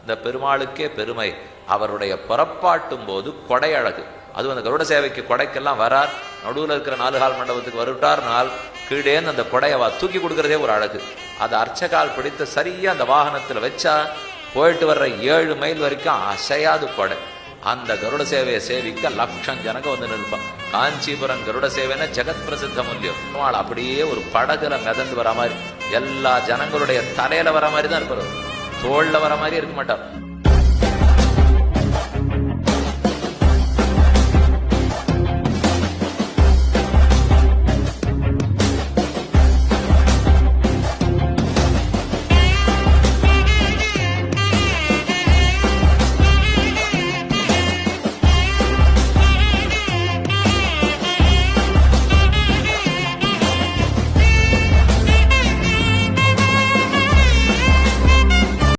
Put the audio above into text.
இந்த பெருமாளுக்கே பெருமை. அவருடைய புறப்பாட்டும் போது கொடை அழகு. அதுவும் அந்த கருட சேவைக்கு கொடைக்கெல்லாம் வரார், நடுவில் இருக்கிற 4 கால் மண்டபத்துக்கு வருட்டார்னால் கீழேன்னு அந்த கொடையவா தூக்கி கொடுக்கறதே ஒரு அழகு. அது அர்ச்சகால் பிடித்த சரியா அந்த வாகனத்தில் வச்சா போயிட்டு வர்ற 7 மைல் வரைக்கும் அசையாது கொடை. அந்த கருட சேவையை சேவிக்க லட்சம் ஜனங்க வந்து நிற்பான். காஞ்சிபுரம் கருட சேவைன்னா ஜெகத் பிரசித்த மூல்யம். அப்படியே ஒரு படகுல மிதந்து வர மாதிரி, எல்லா ஜனங்களுடைய தலையில வர மாதிரி தான் இருப்பார், தோல்ல வர மாதிரி இருக்க மாட்டார்.